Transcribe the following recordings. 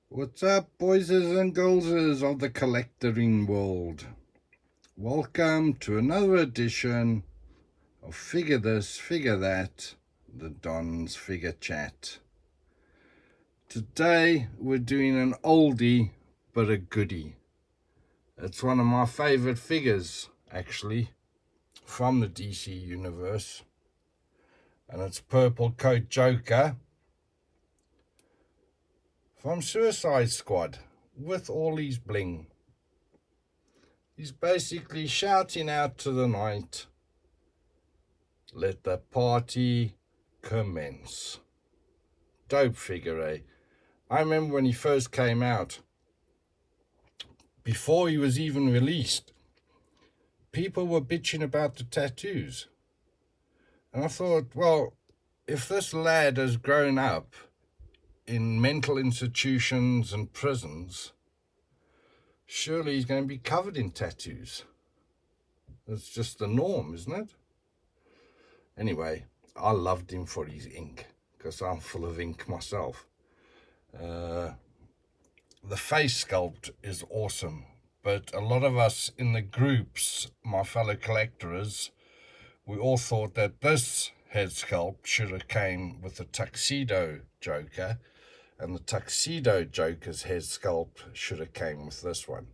What's up, boyses and girlses of the collectoring world? Welcome to another edition of Figure This, Figure That, the Don's Figure Chat. Today we're doing an oldie but a goodie. It's one of my favorite figures, actually, from the DC universe. And it's Purple Coat Joker from Suicide Squad with all his bling. He's basically shouting out to the night, let the party commence. Dope figure, eh? I remember when he first came out, before he was even released, people were bitching about the tattoos. And I thought, well, if this lad has grown up in mental institutions and prisons, surely he's going to be covered in tattoos. That's just the norm, isn't it? Anyway, I loved him for his ink, because I'm full of ink myself. The face sculpt is awesome, but a lot of us in the groups, my fellow collectors, we all thought that this head sculpt should have came with the Tuxedo Joker, and the Tuxedo Joker's head sculpt should have came with this one.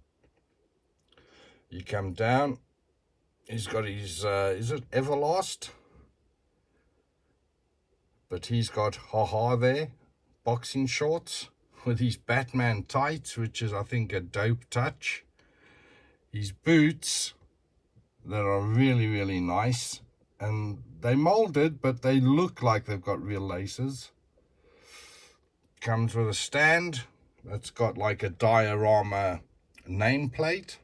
You come down, he's got his, is it Everlast? But he's got haha there, boxing shorts with his Batman tights, which is, I think, a dope touch. His boots that are really, really nice. And they molded, but they look like they've got real laces. Comes with a stand that's got like a diorama nameplate.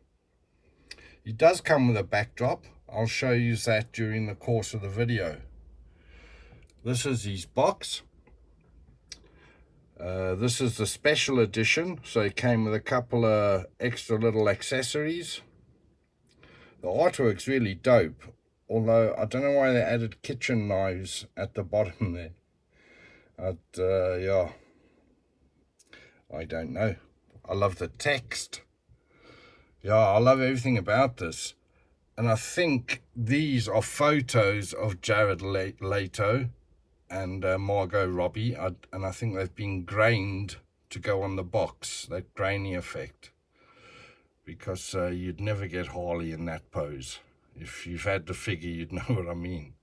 He does come with a backdrop. I'll show you that during the course of the video. This is his box. This is the special edition, so it came with a couple of extra little accessories. The artwork's really dope, although I don't know why they added kitchen knives at the bottom there. Yeah, I don't know. I love the text. Yeah, I love everything about this. And I think these are photos of Jared Leto and Margot Robbie, and I think they've been grained to go on the box, that grainy effect, because you'd never get Harley in that pose. If you've had the figure, you'd know what I mean.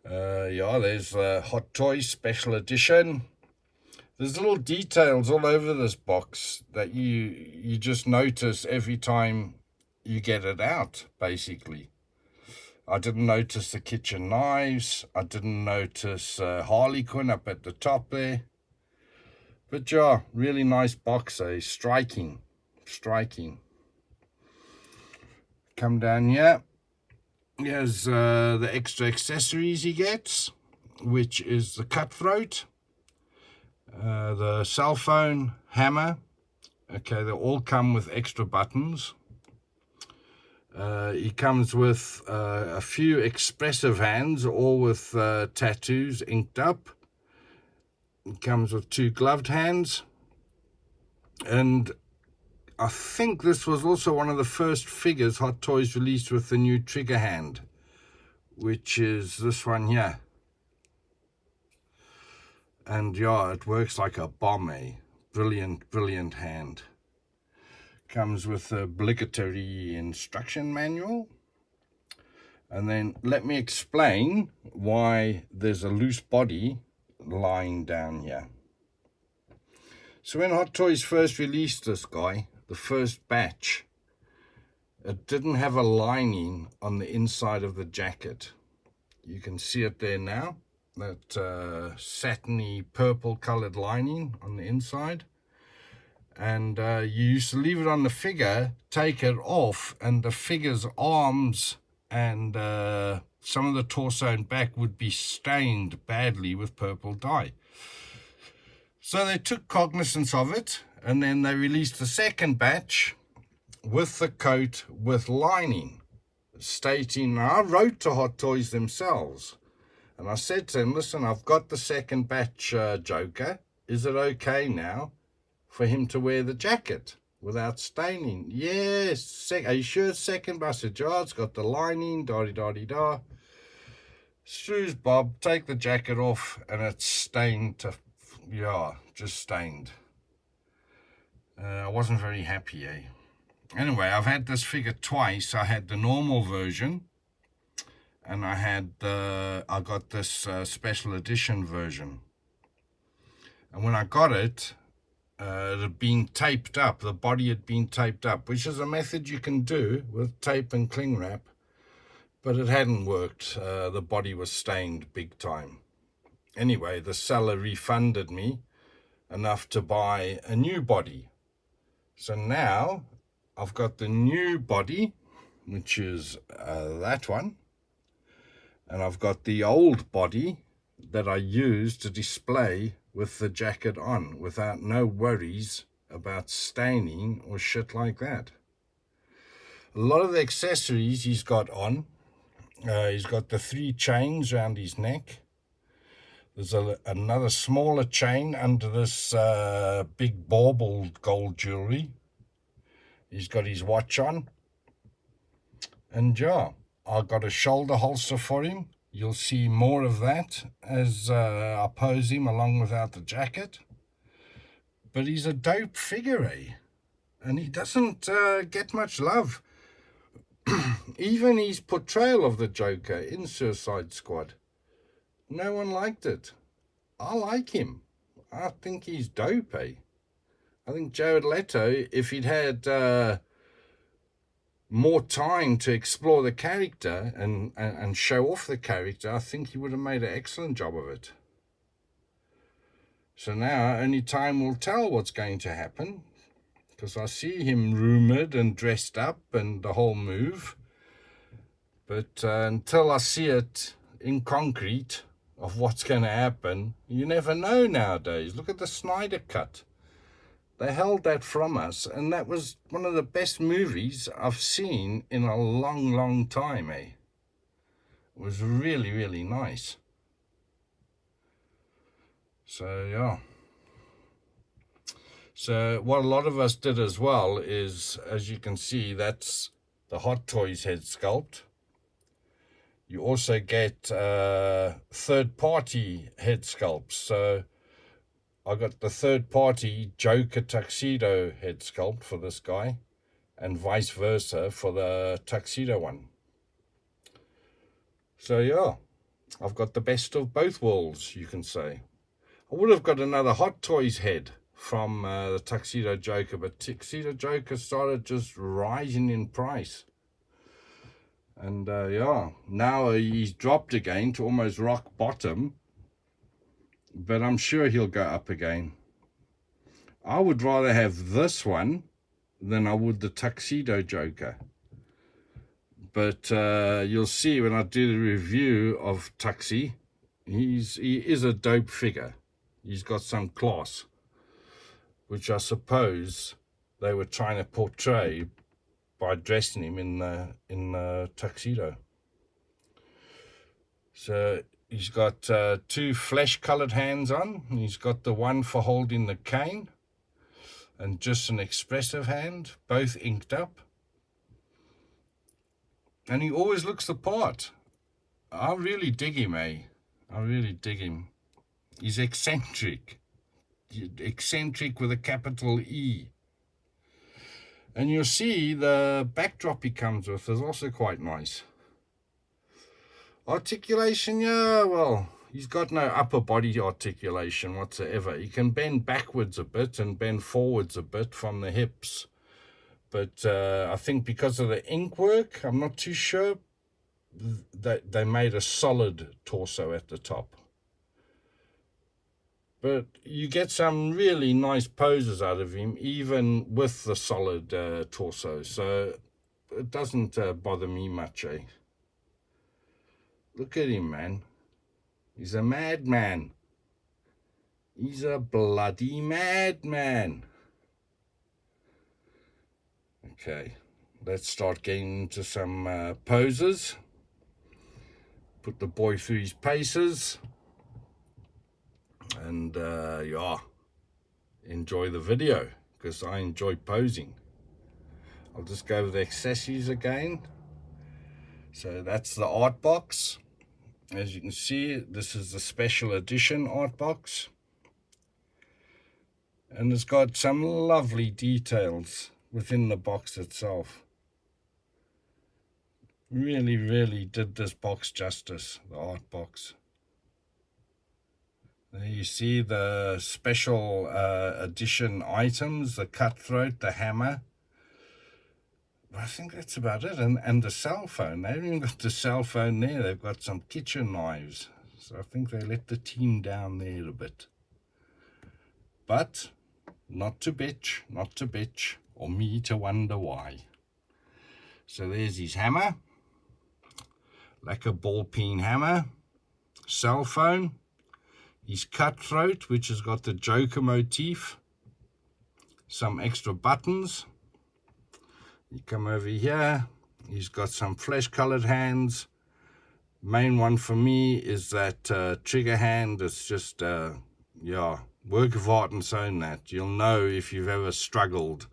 Yeah, there's Hot Toys Special Edition. There's little details all over this box that you just notice every time you get it out, basically. I didn't notice the kitchen knives. I didn't notice Harley Quinn up at the top there. But yeah, really nice box, eh? Striking. Come down here. Here's the extra accessories he gets, which is the cutthroat, the cell phone, hammer. Okay, they all come with extra buttons. He comes with a few expressive hands, all with tattoos inked up. He comes with 2 gloved hands. And I think this was also one of the first figures Hot Toys released with the new trigger hand, which is this one here. And yeah, it works like a bomb, eh? Brilliant hand. Comes with the obligatory instruction manual. And then let me explain why there's a loose body lying down here. So when Hot Toys first released this guy, the first batch, it didn't have a lining on the inside of the jacket. You can see it there now, that satiny purple colored lining on the inside. And you used to leave it on the figure, take it off, and the figure's arms and some of the torso and back would be stained badly with purple dye. So they took cognizance of it, and then they released the second batch with the coat with lining, stating, I wrote to Hot Toys themselves, and I said to them, listen, I've got the second batch Joker. Is it okay now for him to wear the jacket without staining. Yes, are you sure it's second? I said, yeah, it's got the lining, da-di-da-di-da. Screws Bob, take the jacket off, and it's stained to, yeah, just stained. I wasn't very happy, eh? Anyway, I've had this figure twice. I had the normal version, and I got this special edition version. And when I got it, it had been taped up. The body had been taped up, which is a method you can do with tape and cling wrap, but it hadn't worked. The body was stained big time. Anyway, the seller refunded me enough to buy a new body. So now I've got the new body, which is that one, and I've got the old body that I used to display with the jacket on, without no worries about staining or shit like that. A lot of the accessories he's got on, he's got the 3 chains around his neck. There's another smaller chain under this big baubled gold jewelry. He's got his watch on. And yeah, I've got a shoulder holster for him. You'll see more of that as I pose him along without the jacket. But he's a dope figure, eh? And he doesn't get much love. Even his portrayal of the Joker in Suicide Squad, no one liked it. I like him. I think he's dope, eh? I think Jared Leto, if he'd had more time to explore the character and show off the character, I think he would have made an excellent job of it. So now only time will tell what's going to happen, because I see him rumoured and dressed up and the whole move. But until I see it in concrete of what's going to happen, you never know nowadays. Look at the Snyder Cut. They held that from us, and that was one of the best movies I've seen in a long, long time, eh? It was really, really nice. So, yeah. So what a lot of us did as well is, as you can see, that's the Hot Toys head sculpt. You also get third-party head sculpts. So I got the third-party Joker tuxedo head sculpt for this guy, and vice versa for the tuxedo one. So yeah, I've got the best of both worlds, you can say. I would have got another Hot Toys head from the Tuxedo Joker, but Tuxedo Joker started just rising in price. And yeah, now he's dropped again to almost rock bottom, but I'm sure he'll go up again. I would rather have this one than I would the Tuxedo Joker. But you'll see when I do the review of Tuxie, he is a dope figure. He's got some class, which I suppose they were trying to portray by dressing him in the tuxedo. So he's got 2 flesh-colored hands on. He's got the one for holding the cane, and just an expressive hand, both inked up. And he always looks the part. I really dig him, eh? I really dig him. He's eccentric. Eccentric with a capital E. And you'll see the backdrop he comes with is also quite nice. Articulation, yeah, well, he's got no upper body articulation whatsoever. He can bend backwards a bit and bend forwards a bit from the hips. But I think because of the ink work, I'm not too sure, that they made a solid torso at the top. But you get some really nice poses out of him, even with the solid torso. So it doesn't bother me much, eh? Look at him, man. He's a madman. He's a bloody madman. Okay, let's start getting into some poses. Put the boy through his paces. And yeah, enjoy the video, because I enjoy posing. I'll just go over the accessories again. So that's the art box. As you can see, this is the special edition art box. And it's got some lovely details within the box itself. Really did this box justice, the art box. There you see the special edition items, the cutthroat, the hammer. I think that's about it. And the cell phone. They haven't even got the cell phone there. They've got some kitchen knives. So I think they let the team down there a bit. But not to bitch, or me to wonder why. So there's his hammer. Like a ball peen hammer. Cell phone. His cutthroat, which has got the Joker motif. Some extra buttons. You come over here, he's got some flesh-colored hands. Main one for me is that trigger hand. It's just, yeah, work of art and so on that. You'll know if you've ever struggled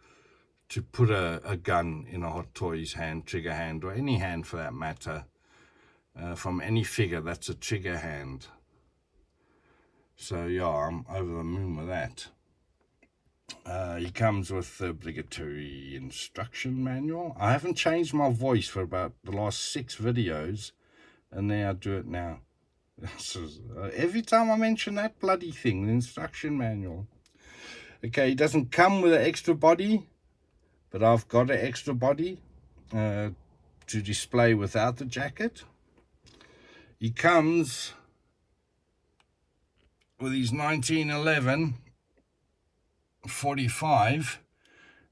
to put a gun in a Hot Toys hand, trigger hand, or any hand for that matter. From any figure, that's a trigger hand. So, yeah, I'm over the moon with that. He comes with the obligatory instruction manual. I haven't changed my voice for about the last 6 videos, and there I do it now. Every time I mention that bloody thing, the instruction manual. Okay, he doesn't come with an extra body, but I've got an extra body to display without the jacket. He comes with his 1911 45,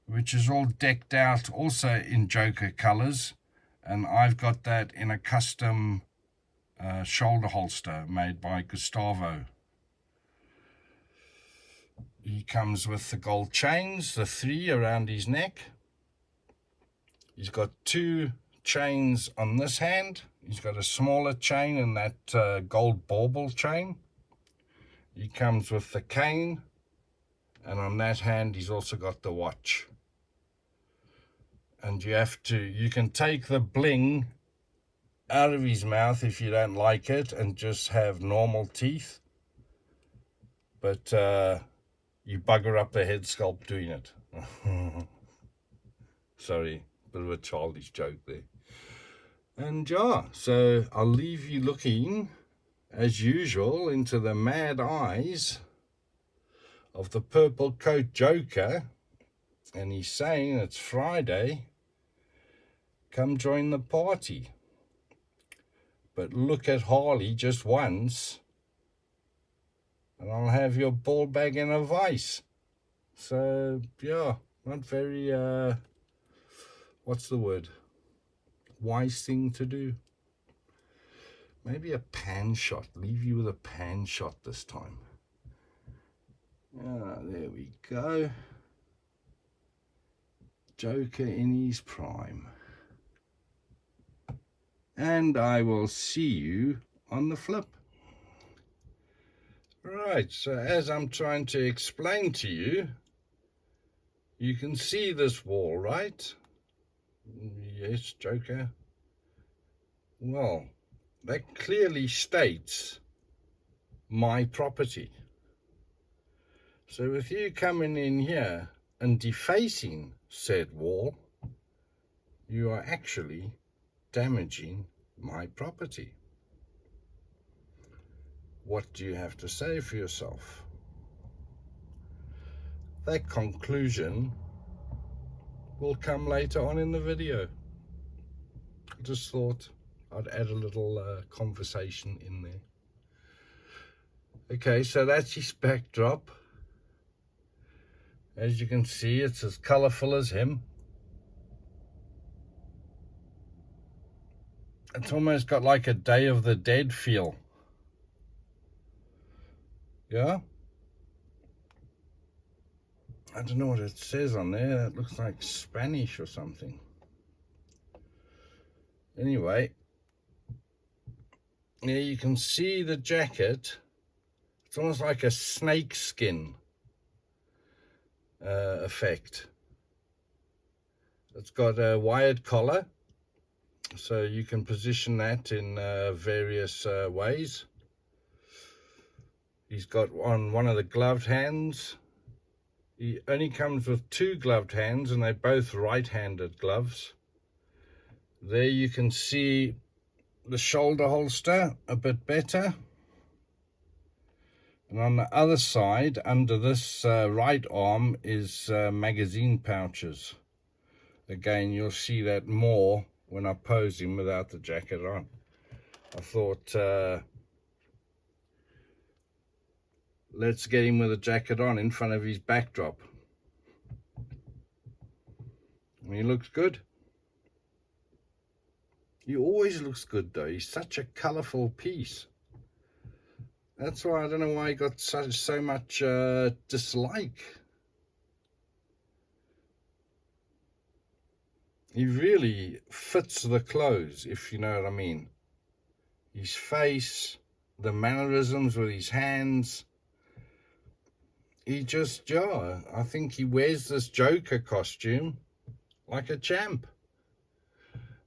which is all decked out also in Joker colors, and I've got that in a custom shoulder holster made by Gustavo. He comes with the gold chains, the 3 around his neck. He's got 2 chains on this hand. He's got a smaller chain and that gold bauble chain. He comes with the cane. And on that hand, he's also got the watch. And you can take the bling out of his mouth if you don't like it and just have normal teeth. But you bugger up the head sculpt doing it. Sorry, bit of a childish joke there. And yeah, so I'll leave you looking, as usual, into the mad eyes of the purple coat Joker, and he's saying it's Friday, come join the party. But look at Harley just once, and I'll have your ball bag in a vice. So, yeah, not very, what's the word? Wise thing to do. Maybe a pan shot. Leave you with a pan shot this time. Ah, there we go. Joker in his prime. And I will see you on the flip. Right, so as I'm trying to explain to you, you can see this wall, right? Yes, Joker. Well, that clearly states my property. So with you coming in here and defacing said wall, you are actually damaging my property. What do you have to say for yourself? That conclusion will come later on in the video. I just thought I'd add a little conversation in there. Okay, so that's his backdrop. As you can see, it's as colorful as him. It's almost got like a Day of the Dead feel. Yeah? I don't know what it says on there. It looks like Spanish or something. Anyway, yeah, you can see the jacket. It's almost like a snake skin. effect. It's got a wired collar, so you can position that in various ways. He's got on one of the gloved hands. He only comes with 2 gloved hands, and they're both right-handed gloves. There you can see the shoulder holster a bit better. And on the other side, under this right arm, is magazine pouches. Again, you'll see that more when I pose him without the jacket on. I thought, let's get him with a jacket on in front of his backdrop. And he looks good. He always looks good though. He's such a colourful piece. That's why I don't know why he got so much dislike. He really fits the clothes, if you know what I mean. His face, the mannerisms with his hands. He just, yeah, I think he wears this Joker costume like a champ.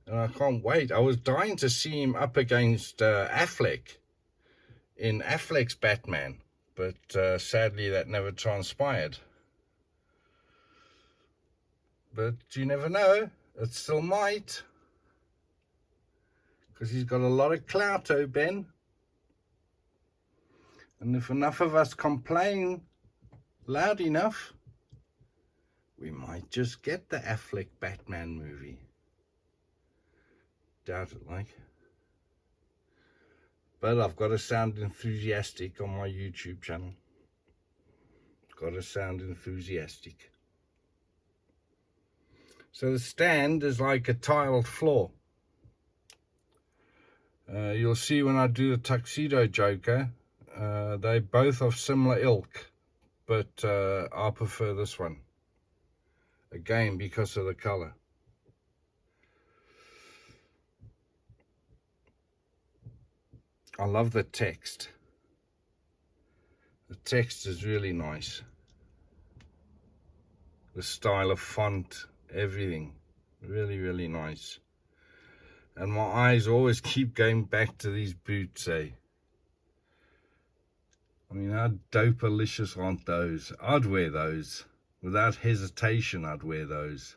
And I can't wait. I was dying to see him up against Affleck in Affleck's Batman. But sadly that never transpired. But you never know. It still might. Because he's got a lot of clout, oh Ben. And if enough of us complain loud enough, we might just get the Affleck Batman movie. Doubt it, like. But I've got to sound enthusiastic on my YouTube channel. Got to sound enthusiastic. So the stand is like a tiled floor. You'll see when I do the Tuxedo Joker, they're both of similar ilk, but I prefer this one. Again, because of the color. I love the text. The text is really nice. The style of font, everything. Really, really nice. And my eyes always keep going back to these boots, eh? I mean, how dope-alicious aren't those? I'd wear those. Without hesitation, I'd wear those.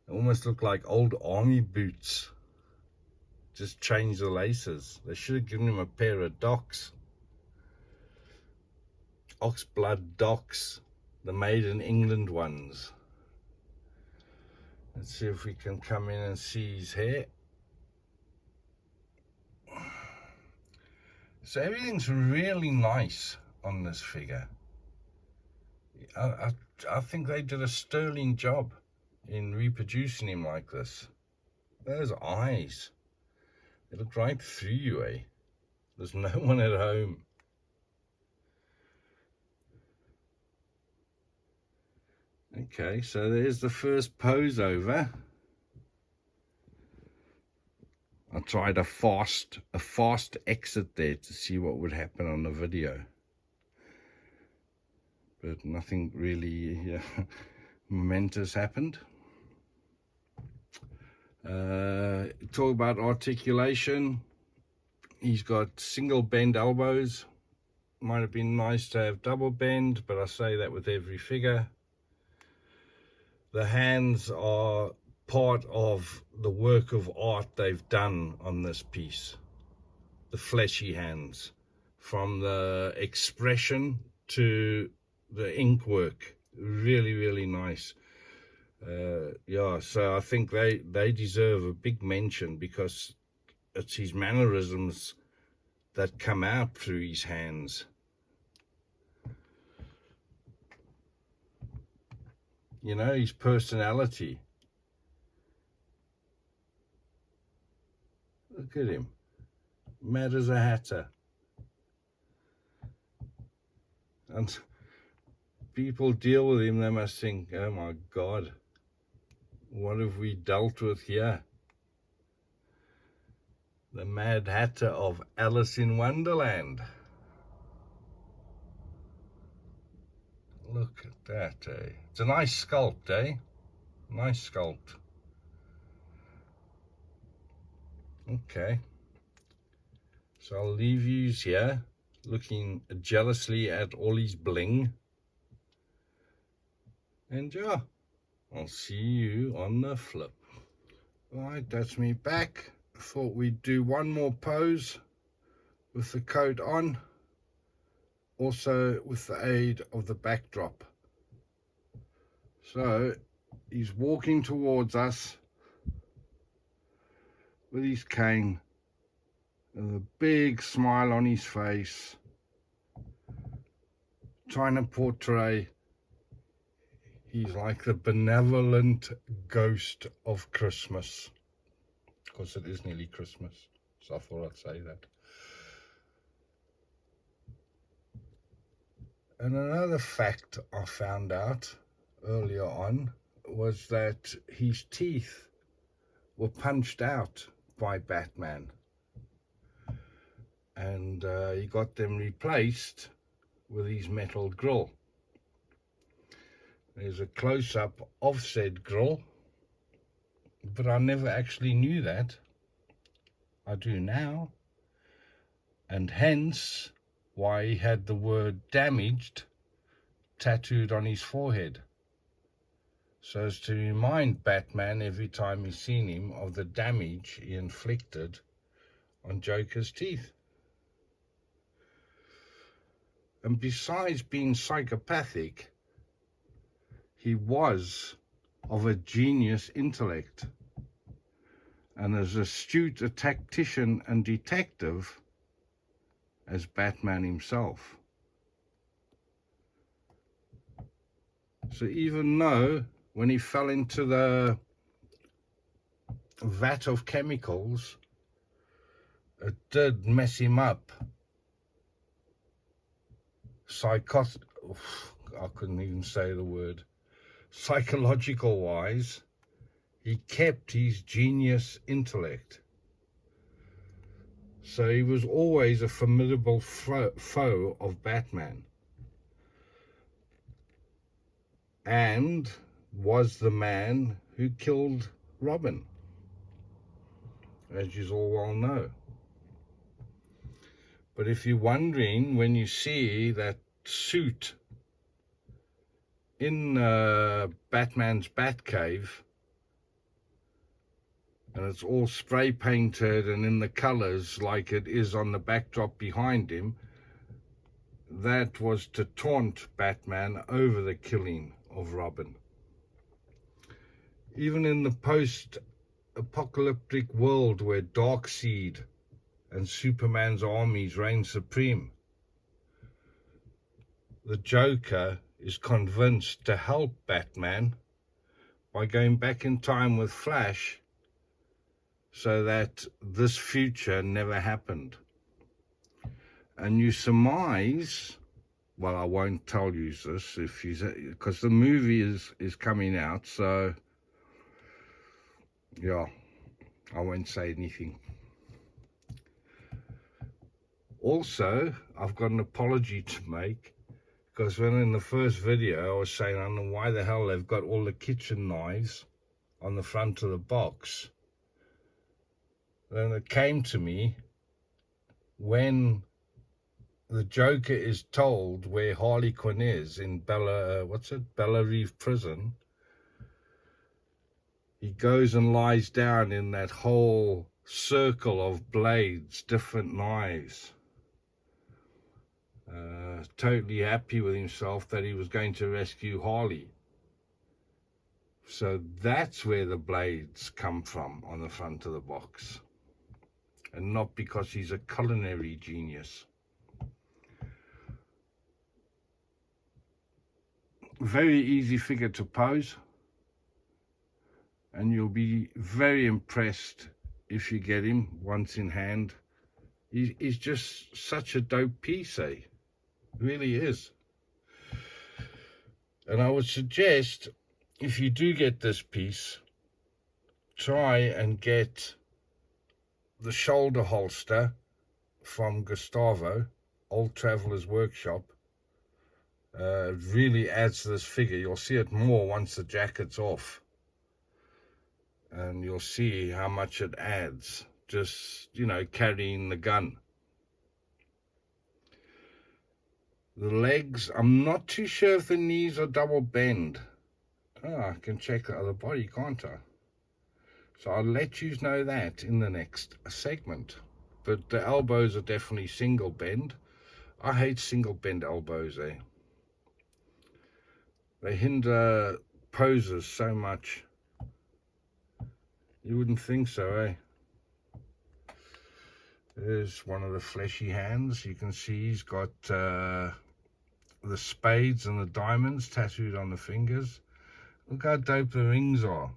They almost look like old army boots. Just change the laces. They should have given him a pair of docks. Oxblood docks. The made in England ones. Let's see if we can come in and see his hair. So everything's really nice on this figure. I think they did a sterling job in reproducing him like this. Those eyes. They look right through you, eh? There's no one at home. Okay, so there's the first pose over. I tried a fast exit there to see what would happen on the video. But nothing really momentous happened. Talk about articulation. He's got single bend elbows. Might have been nice to have double bend, but I say that with every figure. The hands are part of the work of art they've done on this piece. The fleshy hands, from the expression to the ink work, really, really nice. Yeah, so I think they deserve a big mention because it's his mannerisms that come out through his hands. You know, his personality. Look at him, mad as a hatter. And people deal with him, they must think, oh my God, what have we dealt with here? The Mad Hatter of Alice in Wonderland. Look at that, eh? It's a nice sculpt, eh? Nice sculpt. Okay. So I'll leave you here, looking jealously at all his bling. And yeah, I'll see you on the flip. Right, that's me back. Thought we'd do one more pose with the coat on, also with the aid of the backdrop. So he's walking towards us with his cane and a big smile on his face, trying to portray he's like the benevolent ghost of Christmas. Of course, it is nearly Christmas, so I thought I'd say that. And another fact I found out earlier on was that his teeth were punched out by Batman, and he got them replaced with his metal grill. There's a close-up of said grill, but I never actually knew that. I do now, and hence why he had the word damaged tattooed on his forehead, so as to remind Batman every time he's seen him of the damage he inflicted on Joker's teeth. And besides being psychopathic, he was of a genius intellect, and as astute a tactician and detective as Batman himself. So even though when he fell into the vat of chemicals, it did mess him up, I couldn't even say the word, psychological wise, he kept his genius intellect. So he was always a formidable foe of Batman, and was the man who killed Robin, as you all well know. But if you're wondering, when you see that suit in Batman's Batcave, and it's all spray painted and in the colors like it is on the backdrop behind him, that was to taunt Batman over the killing of Robin. Even in the post-apocalyptic world where Darkseid and Superman's armies reign supreme, the Joker is convinced to help Batman by going back in time with Flash so that this future never happened. And you surmise, well, I won't tell you this if you, because the movie is coming out, so yeah, I won't say anything. Also, I've got an apology to make, because when in the first video I was saying, I don't know why the hell they've got all the kitchen knives on the front of the box. Then it came to me when the Joker is told where Harley Quinn is in Bella Reef prison. He goes and lies down in that whole circle of blades, different knives. Totally happy with himself that he was going to rescue Harley. So that's where the blades come from on the front of the box, and not because he's a culinary genius. Very easy figure to pose, and you'll be very impressed if you get him once in hand. He's just such a dope piece, eh? Really is. And I would suggest, if you do get this piece, try and get the shoulder holster from Gustavo, Old Traveler's Workshop, It really adds to this figure. You'll see it more once the jacket's off, and you'll see how much it adds, just, you know, carrying the gun. The legs, I'm not too sure if the knees are double bend. Oh, I can check the other body, can't I? So I'll let you know that in the next segment. But the elbows are definitely single bend. I hate single bend elbows, eh? They hinder poses so much. You wouldn't think so, eh? There's one of the fleshy hands. You can see he's got the spades and the diamonds tattooed on the fingers. Look how dope the rings are.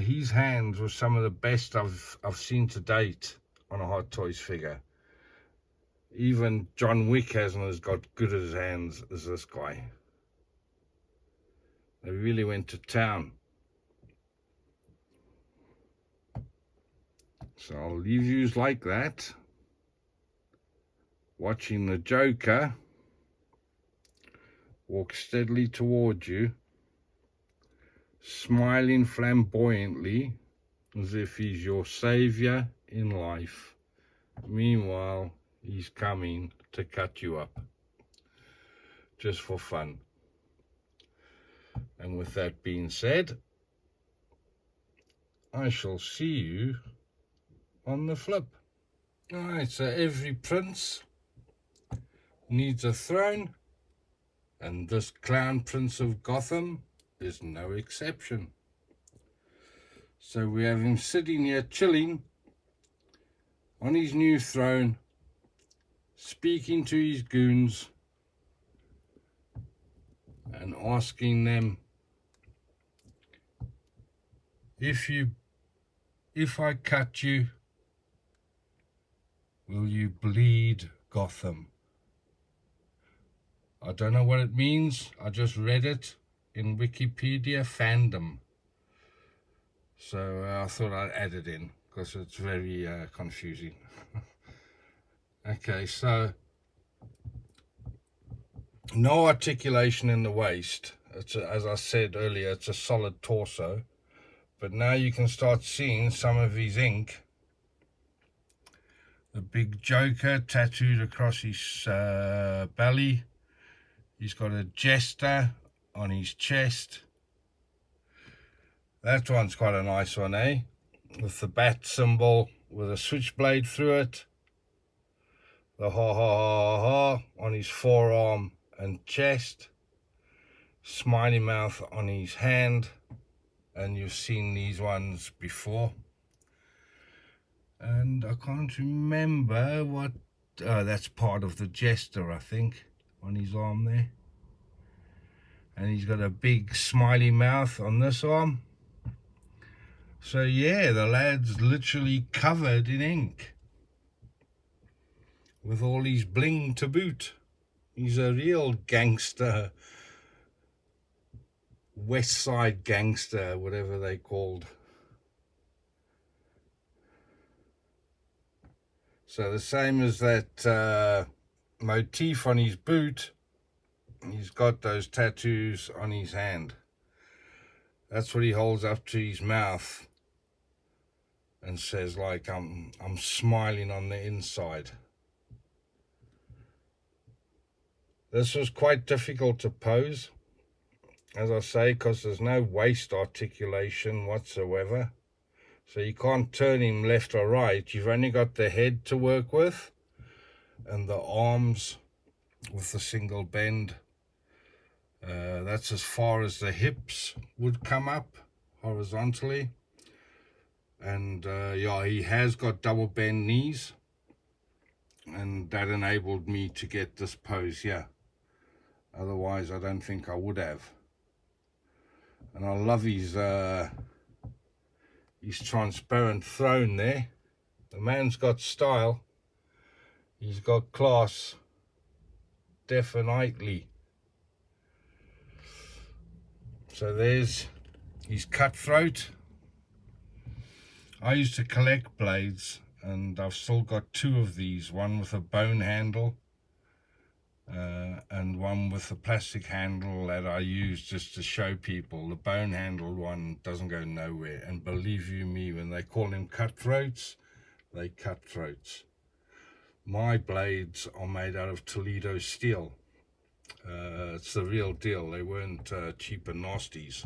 His hands were some of the best I've seen to date on a Hot Toys figure. Even John Wick hasn't as got good as hands as this guy. They really went to town. So I'll leave you like that, watching the Joker walk steadily towards you, smiling flamboyantly as if he's your savior in life. Meanwhile, he's coming to cut you up, just for fun. And with that being said, I shall see you on the flip. Alright, so every prince needs a throne, and this clown prince of Gotham is no exception. So we have him sitting here chilling on his new throne, speaking to his goons and asking them, if I cut you, will you bleed Gotham? I don't know what it means. I just read it in Wikipedia fandom. So I thought I'd add it in because it's very confusing. Okay, so no articulation in the waist. As I said earlier, it's a solid torso. But now you can start seeing some of his ink. The big Joker tattooed across his belly. He's got a jester on his chest. That one's quite a nice one, eh? With the bat symbol with a switchblade through it. The ha ha ha ha on his forearm and chest. Smiley mouth on his hand. And you've seen these ones before. And I can't remember what... Oh, that's part of the jester, I think, on his arm there. And he's got a big smiley mouth on this arm. So yeah, the lad's literally covered in ink, with all his bling to boot. He's a real gangster, West Side gangster, whatever they called. So the same as that motif on his boot, he's got those tattoos on his hand. That's what he holds up to his mouth and says, like, I'm smiling on the inside. This was quite difficult to pose, as I say, because there's no waist articulation whatsoever. So you can't turn him left or right. You've only got the head to work with and the arms with the single bend. That's as far as the hips would come up horizontally. And yeah, he has got double bend knees, and that enabled me to get this pose here. Otherwise, I don't think I would have. And I love his transparent throne there. The man's got style. He's got class. Definitely. So there's his cutthroat. I used to collect blades, and I've still got two of these. One with a bone handle and one with a plastic handle that I use just to show people. The bone handled one doesn't go nowhere, and believe you me, when they call them cutthroats, they cutthroats. My blades are made out of Toledo steel. It's the real deal. They weren't cheap and nasties.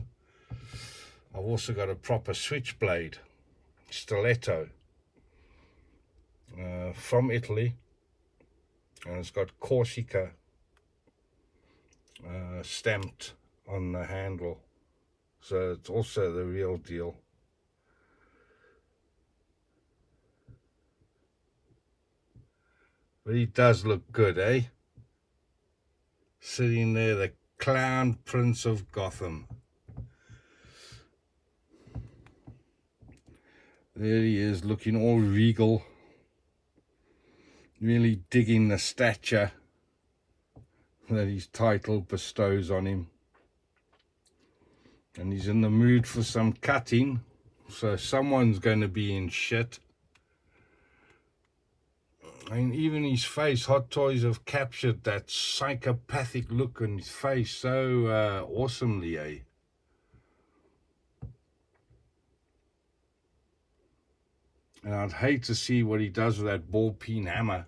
I've also got a proper switchblade, stiletto, from Italy, and it's got Corsica stamped on the handle, so it's also the real deal. But he does look good, eh? Sitting there, the clown prince of Gotham. There he is, looking all regal, really digging the stature that his title bestows on him. And he's in the mood for some cutting, so someone's going to be in shit. I mean, even his face, Hot Toys have captured that psychopathic look on his face so awesomely, eh? And I'd hate to see what he does with that ball-peen hammer.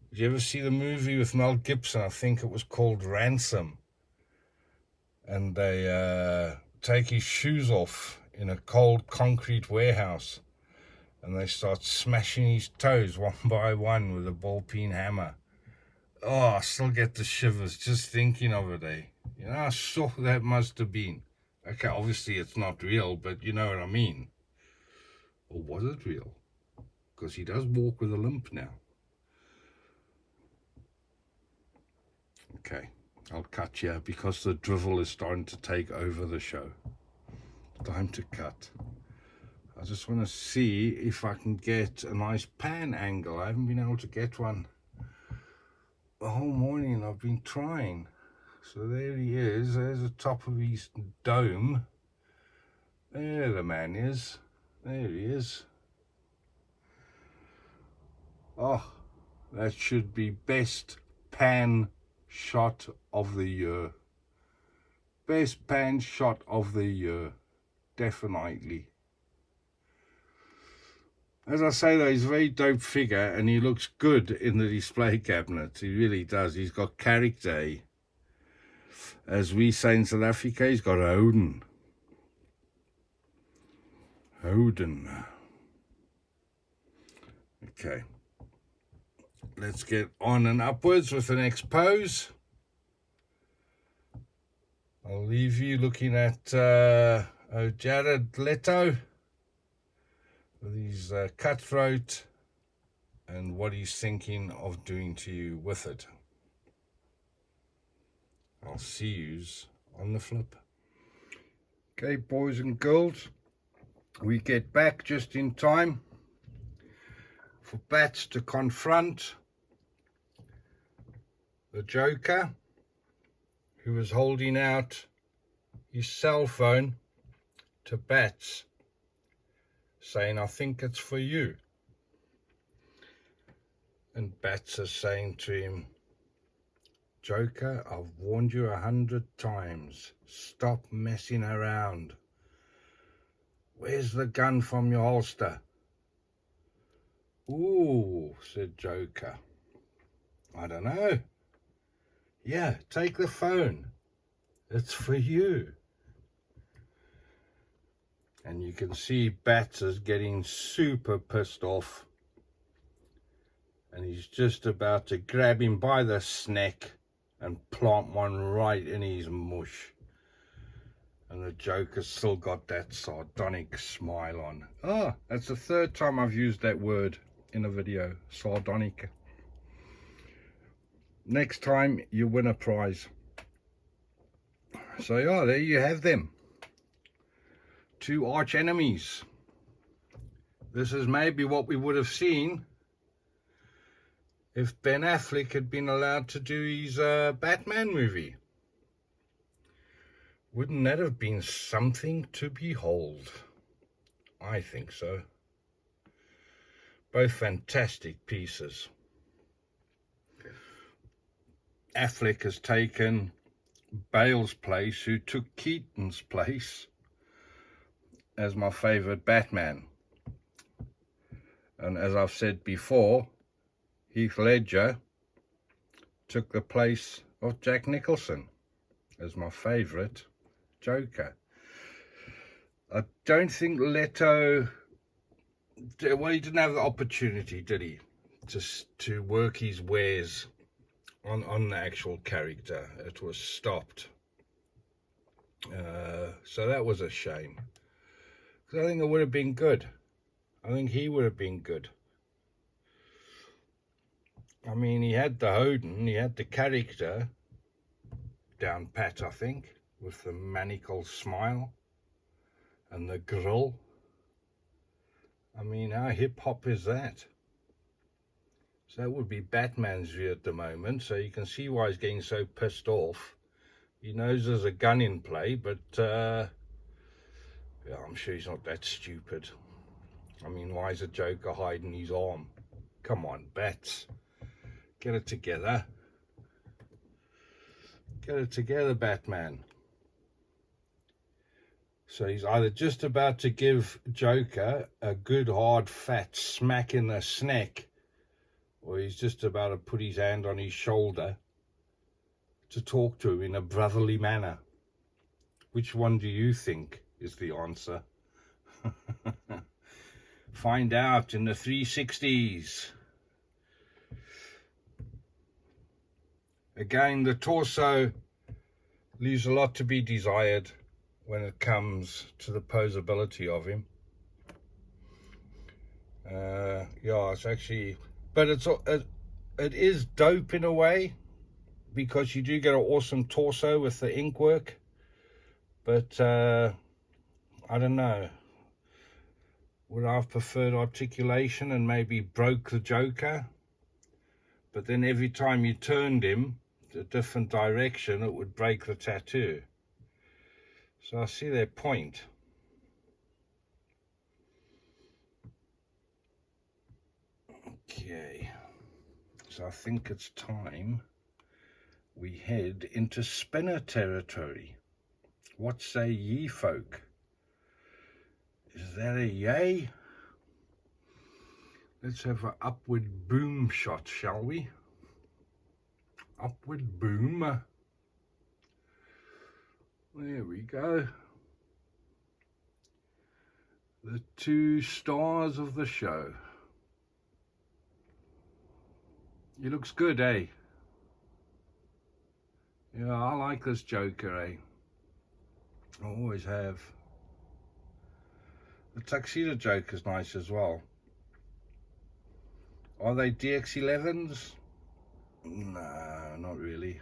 Did you ever see the movie with Mel Gibson? I think it was called Ransom. And they take his shoes off in a cold concrete warehouse, and they start smashing his toes one by one with a ball-peen hammer. Oh, I still get the shivers just thinking of it, eh? You know how sore that must have been. Okay, obviously it's not real, but you know what I mean. Or was it real? Because he does walk with a limp now. Okay, I'll cut here because the drivel is starting to take over the show. Time to cut. I just want to see if I can get a nice pan angle. I haven't been able to get one the whole morning. I've been trying. So there he is. There's the top of his dome. There the man is. There he is. Oh, that should be best pan shot of the year. Best pan shot of the year. Definitely. As I say though, he's a very dope figure and he looks good in the display cabinet. He really does. He's got character. As we say in South Africa, he's got Hoden. Hoden. Okay. Let's get on and upwards with the next pose. I'll leave you looking at Jared Leto with his cutthroat and what he's thinking of doing to you with it. I'll see yous on the flip. Okay, boys and girls, we get back just in time for Bats to confront the Joker, who was holding out his cell phone to Bats, saying, "I think it's for you." And Bats is saying to him, "Joker, I've warned you 100 times. Stop messing around. Where's the gun from your holster?" "Ooh," said Joker. "I don't know." "Yeah, take the phone. It's for you." And you can see Bats is getting super pissed off. And he's just about to grab him by the neck and plant one right in his mush. And the Joker's still got that sardonic smile on. Oh, that's the third time I've used that word in a video, sardonic. Next time you win a prize. So yeah, there you have them. Two arch enemies. This is maybe what we would have seen if Ben Affleck had been allowed to do his Batman movie. Wouldn't that have been something to behold? I think so. Both fantastic pieces. Affleck has taken Bale's place, who took Keaton's place as my favorite Batman. And as I've said before, Heath Ledger took the place of Jack Nicholson as my favorite Joker. I don't think Leto, well, he didn't have the opportunity, did he, to work his wares on the actual character. It was stopped. So that was a shame. Because I think it would have been good. I think he would have been good. I mean, he had the Hoden, he had the character down pat, I think, with the maniacal smile and the grill. I mean, how hip-hop is that? So that would be Batman's view at the moment, so you can see why he's getting so pissed off. He knows there's a gun in play, but yeah, I'm sure he's not that stupid. I mean, why is a Joker hiding his arm? Come on, Bats. Get it together. Get it together, Batman. So he's either just about to give Joker a good hard fat smack in the snack, or he's just about to put his hand on his shoulder to talk to him in a brotherly manner. Which one do you think is the answer? Find out in the 360s. Again, the torso leaves a lot to be desired when it comes to the posability of him. Yeah, it's actually, but it is dope in a way, because you do get an awesome torso with the ink work. But I don't know, would I have preferred articulation and maybe broke the Joker? But then every time you turned him a different direction, it would break the tattoo. So I see their point. Okay, so I think it's time we head into spinner territory. What say ye folk? Is that a yay? Let's have an upward boom shot, shall we? Upward boom. There we go. The two stars of the show. He looks good, eh? Yeah, I like this Joker, eh? I always have. The Tuxedo Joker's nice as well. Are they DX11s? No, not really.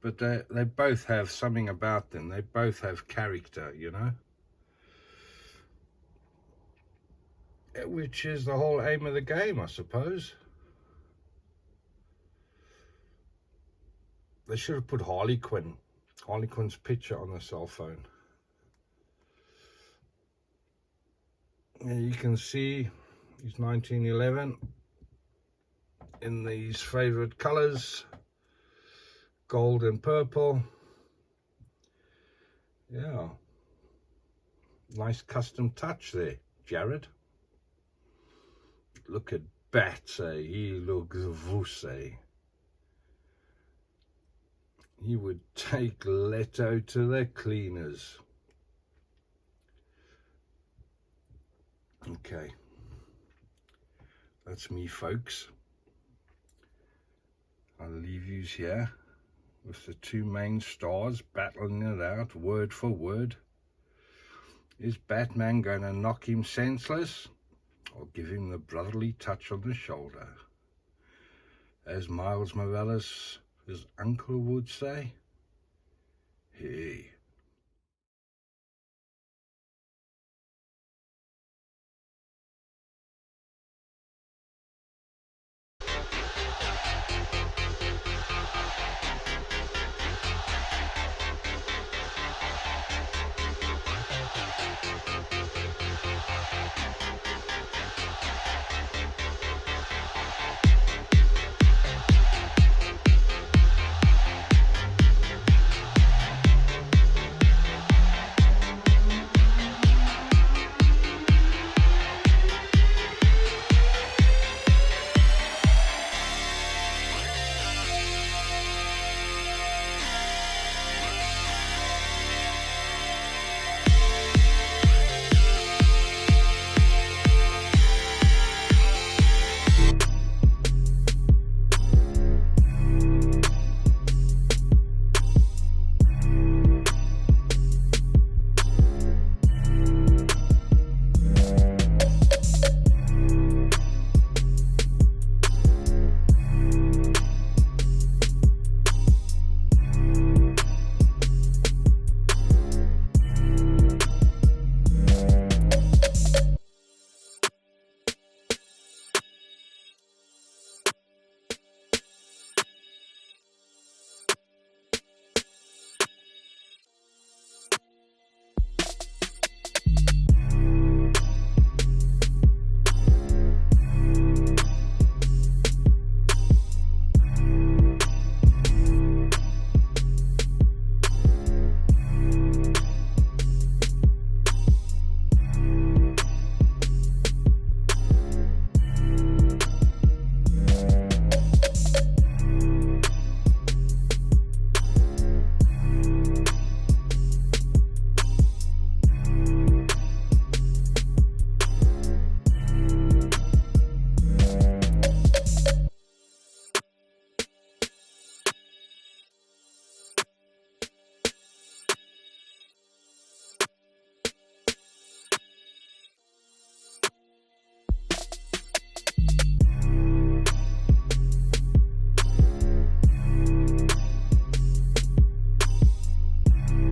But they both have something about them. They both have character, you know? Which is the whole aim of the game, I suppose. They should have put Harley Quinn's picture on the cell phone. And you can see he's 1911 in these favorite colors, gold and purple. Yeah, nice custom touch there, Jared. Look at Bats, eh? He looks voos, eh? He would take Leto to the cleaners. Okay, that's me, folks. I'll leave you here with the two main stars battling it out word for word. Is Batman going to knock him senseless, or give him the brotherly touch on the shoulder? As Miles Morales, his uncle, would say, hey.